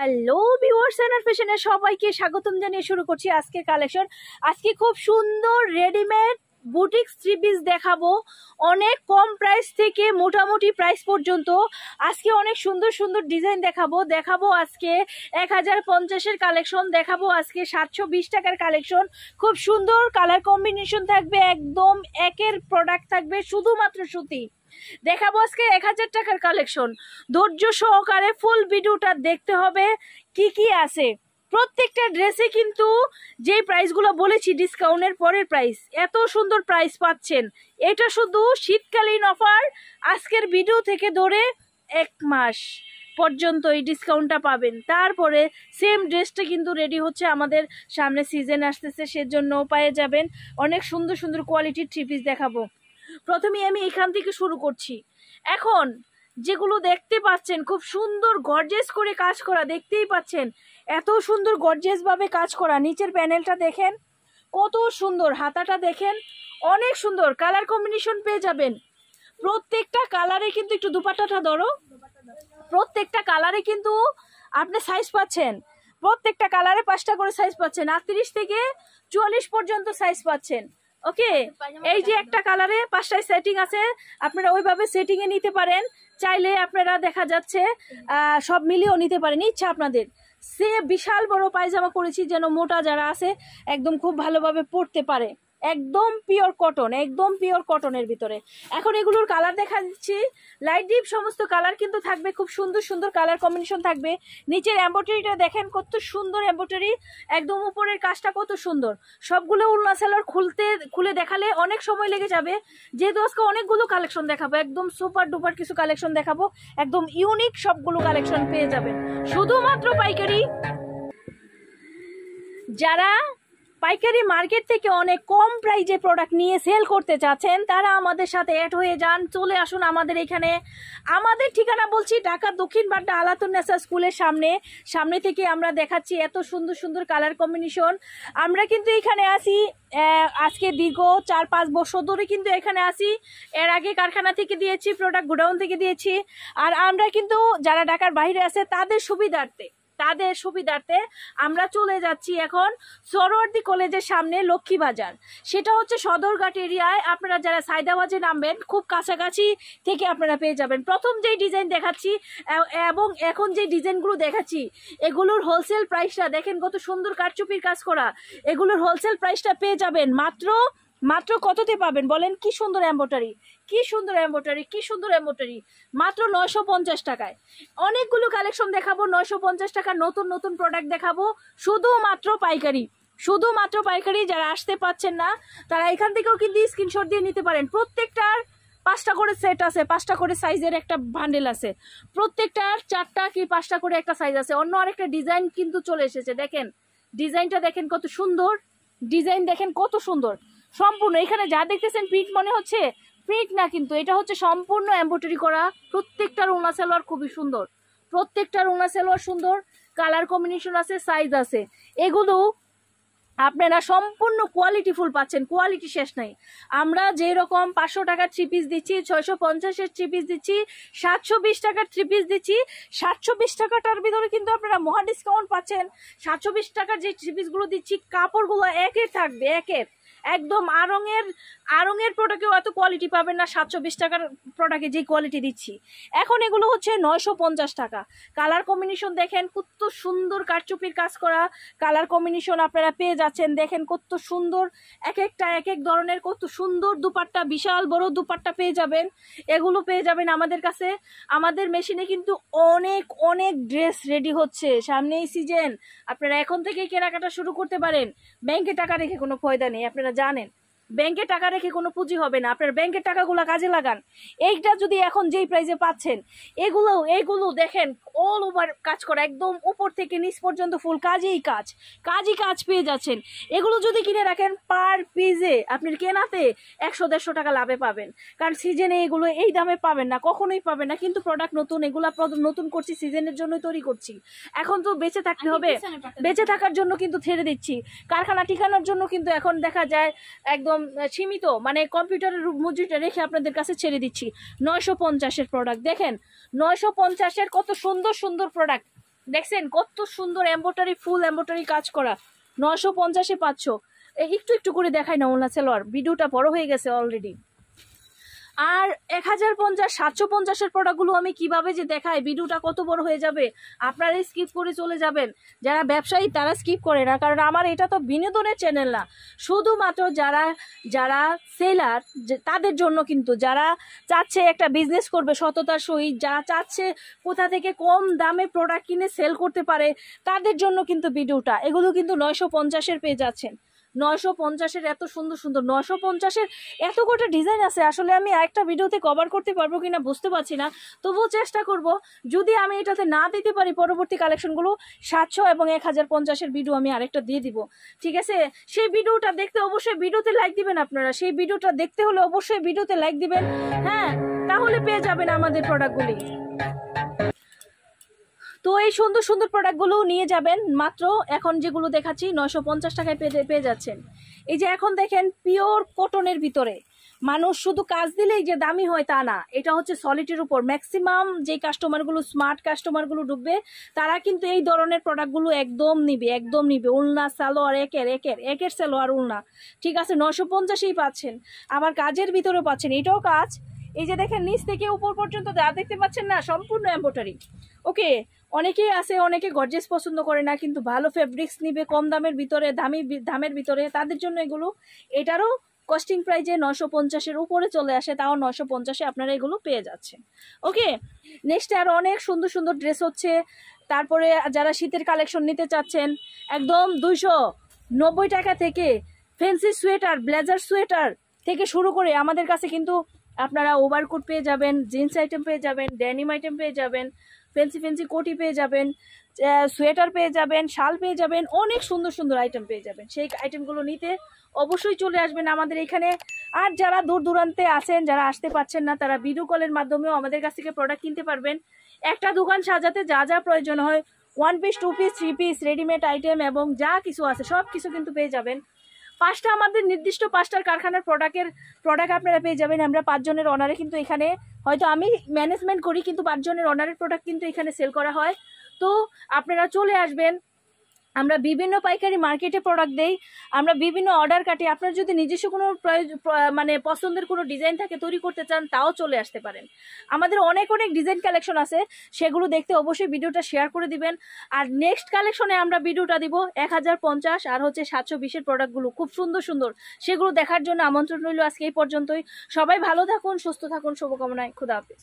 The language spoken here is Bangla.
হ্যালো ভিউয়ার্স, এনার ফ্যাশনে সবাইকে স্বাগতম জানিয়ে শুরু করছি আজকের কালেকশন। আজকে খুব সুন্দর রেডিমেড বুটিক থ্রি পিস দেখাবো, অনেক কম প্রাইস থেকে মোটামুটি প্রাইস পর্যন্ত। আজকে অনেক সুন্দর সুন্দর ডিজাইন দেখাবো আজকে 1050-এর কালেকশন, দেখাবো আজকে 720 টাকার কালেকশন। খুব সুন্দর কালার কম্বিনেশন থাকবে, একদম একের প্রোডাক্ট থাকবে, শুধুমাত্র সুতি। দেখাবো আজকে 1000 টাকার কালেকশন। ধৈর্য সহকারে ফুল ভিডিওটা দেখতে হবে কি কি আছে। প্রত্যেকটা ড্রেসে কিন্তু যে প্রাইসগুলো বলেছি ডিসকাউন্টের পরের প্রাইস, এত সুন্দর প্রাইস পাচ্ছেন। এটা শুধু শীতকালীন অফার, আজকের ভিডিও থেকে ধরে 1 মাস পর্যন্ত এই ডিসকাউন্টটা পাবেন। তারপরে সেম ড্রেসটা কিন্তু রেডি হচ্ছে, আমাদের সামনে সিজন আসতেছে, সেজন্য পেয়ে যাবেন। অনেক সুন্দর সুন্দর কোয়ালিটির থ্রি পিস দেখাবো। প্রথমে আমি এখান থেকে শুরু করছি। এখন যেগুলো দেখতে পাচ্ছেন খুব সুন্দর গর্জিয়াস করে কাজ করা, দেখতেই পাচ্ছেন এত সুন্দর গর্জিয়াস ভাবে কাজ করা। নিচের প্যানেলটা দেখেন কত সুন্দর, হাতাটা দেখেন অনেক সুন্দর। কালার কম্বিনেশন পেয়ে যাবেন প্রত্যেকটা কালারে, কিন্তু একটু দুপাট্টাটা ধরো, প্রত্যেকটা কালারে কিন্তু আপনি সাইজ পাচ্ছেন। প্রত্যেকটা কালারে 5টা করে সাইজ পাচ্ছেন, 38 থেকে 44 পর্যন্ত সাইজ পাচ্ছেন। ওকে, এই যে একটা কালারে 5টায় সেটিং আছে, আপনারা ওইভাবে সেটিং এ নিতে পারেন। চাইলে আপনারা দেখা যাচ্ছে সব মিলিয়েও নিতে পারেন, ইচ্ছা আপনাদের। সে বিশাল বড় পায়জামা করেছি যেন মোটা যারা আছে একদম খুব ভালোভাবে পরতে পারে। একদম পিওর কটন, একদম পিওর কটনের ভিতরে। এখন এগুলোর কালার দেখা দিচ্ছি, লাইট ডিপ সমস্ত কালার কিন্তু থাকবে, খুব সুন্দর সুন্দর কালার কম্বিনেশন থাকবে। নিচের এমব্রয়ডারিটা দেখেন কত সুন্দর এমব্রয়ডারি, একদম উপরের কাজটা কত সুন্দর। সবগুলো উলনা সেলার খুলে দেখালে অনেক সময় লেগে যাবে, যেহেতু আজকে অনেকগুলো কালেকশন দেখাবো, একদম সুপার ডুপার কিছু কালেকশন দেখাবো, একদম ইউনিক সবগুলো কালেকশন পেয়ে যাবেন শুধুমাত্র পাইকারি। যারা পাইকারি মার্কেট থেকে অনেক কম প্রাইজে প্রোডাক্ট নিয়ে সেল করতে চাচ্ছেন, তারা আমাদের সাথে অ্যাড হয়ে যান, চলে আসুন আমাদের এখানে। আমাদের ঠিকানা বলছি ঢাকা দক্ষিণ বাড্ডা আলাতুন্নেসা স্কুলের সামনে থেকে আমরা দেখাচ্ছি এত সুন্দর সুন্দর কালার কম্বিনেশন। আমরা কিন্তু এখানে আসি আজকে দীর্ঘ 4-5 বছর ধরে কিন্তু এখানে আসি। এর আগে কারখানা থেকে দিয়েছি, প্রোডাক্ট গোডাউন থেকে দিয়েছি। আর আমরা কিন্তু যারা ঢাকার বাইরে আছে তাদের সুবিধার্থে আমরা চলে যাচ্ছি এখন সরোয়ার্দী কলেজের সামনে লক্ষ্মীবাজার, সেটা হচ্ছে সদরঘাট এরিয়ায়। আপনারা যারা সায়দাবাজে নামবেন খুব কাছাকাছি থেকে আপনারা পেয়ে যাবেন। প্রথম যেই ডিজাইন দেখাচ্ছি এবং এখন যে ডিজাইনগুলো দেখাচ্ছি, এগুলোর হোলসেল প্রাইসটা দেখেন কত সুন্দর কারচুপির কাজ করা। এগুলোর হোলসেল প্রাইসটা পেয়ে যাবেন মাত্র কততে পাবেন বলেন? কি সুন্দর এমব্রয়ডারি, কি সুন্দর এমব্রয়ডারি, কি সুন্দর এমব্রয়ডারি, মাত্র 950 টাকায়। অনেকগুলো কালেকশন দেখাবো 950 টাকা, নতুন নতুন প্রোডাক্ট দেখাবো, শুধুমাত্র পাইকারি। যারা আসতে পাচ্ছেন না তারা এখান থেকেও কিন্তু স্ক্রিনশট দিয়ে নিতে পারেন। প্রত্যেকটার 5টা করে সেট আছে, 5টা করে সাইজের একটা বান্ডেল আছে, প্রত্যেকটার 4টা কি 5টা করে একটা সাইজ আছে। অন্য আরেকটা ডিজাইন কিন্তু চলে এসেছে, দেখেন ডিজাইনটা দেখেন কত সুন্দর, ডিজাইন দেখেন কত সুন্দর। সম্পূর্ণ এখানে যা দেখতেছেন প্রিন্ট মনে হচ্ছে, প্রিন্ট না, কিন্তু এটা হচ্ছে সম্পূর্ণ এমব্রয়ডারি করা। প্রত্যেকটার ওড়না সালোয়ার খুবই সুন্দর, প্রত্যেকটার ওড়না সালোয়ার সুন্দর, কালার কম্বিনেশন আছে, সাইজ আছে। এগুলো আপনারা সম্পূর্ণ কোয়ালিটি ফুল পাচ্ছেন, কোয়ালিটি শেষ নাই। আমরা যেরকম 500 টাকার থ্রি পিস দিচ্ছি, 650-এর থ্রি পিস দিচ্ছি, 720 টাকার থ্রি পিস দিচ্ছি। 720 টাকাটার ভিতরে কিন্তু আপনারা মহা ডিসকাউন্ট পাচ্ছেন। 720 টাকার যে থ্রি পিসগুলো দিচ্ছি কাপড়গুলো একের থাকবে, একের একদম আড়ঙের প্রোডাক্টেও এত কোয়ালিটি পাবেন না 720 টাকার প্রোডাক্টে যে কোয়ালিটি দিচ্ছি। এখন এগুলো হচ্ছে 950 টাকা। কালার কম্বিনেশন দেখেন কত সুন্দর, কারচুপির কাজ করা কালার কম্বিনেশন আপনারা পেয়ে যাচ্ছেন। দেখেন কত সুন্দর, এক একটা এক এক ধরনের কত সুন্দর দুপাট্টা, বিশাল বড় দুপাট্টা পেয়ে যাবেন। এগুলো পেয়ে যাবেন আমাদের কাছে। আমাদের মেশিনে কিন্তু অনেক ড্রেস রেডি হচ্ছে, সামনেই সিজন, আপনারা এখন থেকেই কেনাকাটা শুরু করতে পারেন। ব্যাংকে টাকা রেখে কোনো ফায়দা নেই, আপনারা জানেন ব্যাংকে টাকা রেখে কোনো পুঁজি হবে না। আপনার ব্যাংকের টাকাগুলো কাজে লাগান। এইটা যদি এখন যেই প্রাইসে পাচ্ছেন, এগুলো দেখেন অল ওভার কাজ করা, একদম উপর থেকে নিচ পর্যন্ত ফুল কাজই কাজ পেয়ে যাচ্ছেন। এগুলো যদি কিনে রাখেন পার পিসে আপনার কেনাতে 100-150 টাকা লাভে পাবেন। কারণ সিজনে এগুলো এই দামে পাবেন না, কখনোই পাবেন না। কিন্তু প্রোডাক্ট নতুন, এগুলা নতুন করছি, সিজনের জন্যই তৈরি করছি। এখন তো বেঁচে থাকতে হবে, বেঁচে থাকার জন্য কিন্তু ছেড়ে দিচ্ছি। কারখানা ঠিকানার জন্য কিন্তু এখন দেখা যায় একদম সীমিত, মানে কম্পিউটারের মজুরিটা রেখে আপনাদের কাছে ছেড়ে দিচ্ছি। 950-এর প্রোডাক্ট দেখেন, 950-এর কত সুন্দর সুন্দর প্রোডাক্ট দেখছেন কত সুন্দর এম্ব্রয়ডারি, ফুল এম্ব্রয়ডারি কাজ করা, 950-এ 500। একটু একটু করে দেখাই না ওলনা সালোয়ার, ভিডিওটা বড় হয়ে গেছে অলরেডি। আর 1050, 750-এর প্রোডাক্টগুলো আমি কিভাবে যে দেখাই, ভিডিওটা কত বড় হয়ে যাবে, আপনারা স্কিপ করে চলে যাবেন। যারা ব্যবসায়ী তারা স্কিপ করে না, কারণ আমার এটা তো বিনোদনের চ্যানেল না, শুধুমাত্র যারা যারা সেলার তাদের জন্য, কিন্তু যারা চাচ্ছে একটা বিজনেস করবে সততার সহিত, যারা চাচ্ছে কোথা থেকে কম দামে প্রোডাক্ট কিনে সেল করতে পারে, তাদের জন্য কিন্তু ভিডিওটা। এগুলো কিন্তু 950-এর পেয়ে যাচ্ছেন, 950-এর এত সুন্দর সুন্দর, 950-এর এত কটা ডিজাইন আছে। আসলে আমি আরেকটা ভিডিওতে কভার করতে পারবো কিনা বুঝতে পারছি না, তবুও চেষ্টা করব। যদি আমি এটাতে না দিতে পারি, পরবর্তী কালেকশনগুলো 700 এবং 1050-এর ভিডিও আমি আরেকটা দিয়ে দিব, ঠিক আছে? সেই ভিডিওটা দেখতে অবশ্যই ভিডিওতে লাইক দিবেন আপনারা, সেই ভিডিওটা দেখতে হলে অবশ্যই ভিডিওতে লাইক দিবেন, হ্যাঁ, তাহলে পেয়ে যাবেন আমাদের প্রোডাক্টগুলি। তো এই সুন্দর সুন্দর প্রোডাক্টগুলো নিয়ে যাবেন, মাত্র এখন যেগুলো দেখাচ্ছি 950 টাকায় পেয়ে যাচ্ছেন। এই যে এখন দেখেন পিওর কটনের ভিতরে, মানুষ শুধু কাজ দিলেই যে দামি হয় তা না, এটা হচ্ছে সলিডের উপর। ম্যাক্সিমাম যে কাস্টমারগুলো স্মার্ট কাস্টমারগুলো ঢুকবে, তারা কিন্তু এই ধরনের প্রোডাক্টগুলো একদম নিবে। উলনা সালোয়ার একের সালোয়ার উলনা, ঠিক আছে, 950-এই পাচ্ছেন। আবার কাজের ভিতরেও পাচ্ছেন, এটাও কাজ। এই যে দেখেন নিচ থেকে উপর পর্যন্ত যা দেখতে পাচ্ছেন না, সম্পূর্ণ এমব্রয়ডারি। ওকে, অনেকেই আছে, অনেকে গর্জিয়াস পছন্দ করে না, কিন্তু ভালো ফেব্রিক্স নিবে কম দামের ভিতরে, দামের ভিতরে, তাদের জন্য এগুলো। এটারও কস্টিং প্রাইজে 950-এর উপরে চলে আসে, তাও 950-এ আপনারা এগুলো পেয়ে যাচ্ছেন। ওকে, নেক্সট আরও অনেক সুন্দর সুন্দর ড্রেস হচ্ছে। তারপরে যারা শীতের কালেকশন নিতে চাচ্ছেন, একদম 290 টাকা থেকে ফ্যান্সি সোয়েটার, ব্লেজার সোয়েটার থেকে শুরু করে আমাদের কাছে কিন্তু আপনারা ওভারকোট পেয়ে যাবেন, জিন্স আইটেম পেয়ে যাবেন, ডেনিম আইটেম পেয়ে যাবেন, ফ্যান্সি কোটি পেয়ে যাবেন, সোয়েটার পেয়ে যাবেন, শাল পেয়ে যাবেন, অনেক সুন্দর সুন্দর আইটেম পেয়ে যাবেন। সেই আইটেমগুলো নিতে অবশ্যই চলে আসবেন আমাদের এখানে। আর যারা দূর দূরান্তে আছেন, যারা আসতে পারছেন না, তারা ভিডিও কলের মাধ্যমেও আমাদের কাছ থেকে প্রোডাক্ট কিনতে পারবেন। একটা দোকান সাজাতে যা যা প্রয়োজন হয়, 1 piece 2 piece 3 piece readymade item এবং যা কিছু আছে সব কিছু কিন্তু পেয়ে যাবেন। 5টা আমাদের নির্দিষ্ট 5টার কারখানার প্রোডাক্ট আপনারা পেয়ে যাবেন। আমরা 5 জনের অনারে কিন্তু এখানে, হয়তো আমি ম্যানেজমেন্ট করি, কিন্তু 5 জনের অনারের প্রোডাক্ট কিন্তু এখানে সেল করা হয়। তো আপনারা চলে আসবেন। আমরা বিভিন্ন পাইকারি মার্কেটে প্রোডাক্ট দেই, আমরা বিভিন্ন অর্ডার কাটি। আপনার যদি নিজস্ব কোনো মানে পছন্দের কোনো ডিজাইন থাকে, তৈরি করতে চান, তাও চলে আসতে পারেন। আমাদের অনেক ডিজাইন কালেকশন আছে, সেগুলো দেখতে অবশ্যই ভিডিওটা শেয়ার করে দিবেন। আর নেক্সট কালেকশনে আমরা ভিডিওটা দিব 1050 আর হচ্ছে 720-এর প্রোডাক্টগুলো, খুব সুন্দর সুন্দর, সেগুলো দেখার জন্য আমন্ত্রণ রইল। আজকে এই পর্যন্তই। সবাই ভালো থাকুন, সুস্থ থাকুন, শুভকামনায়। খুদা হাফেজ।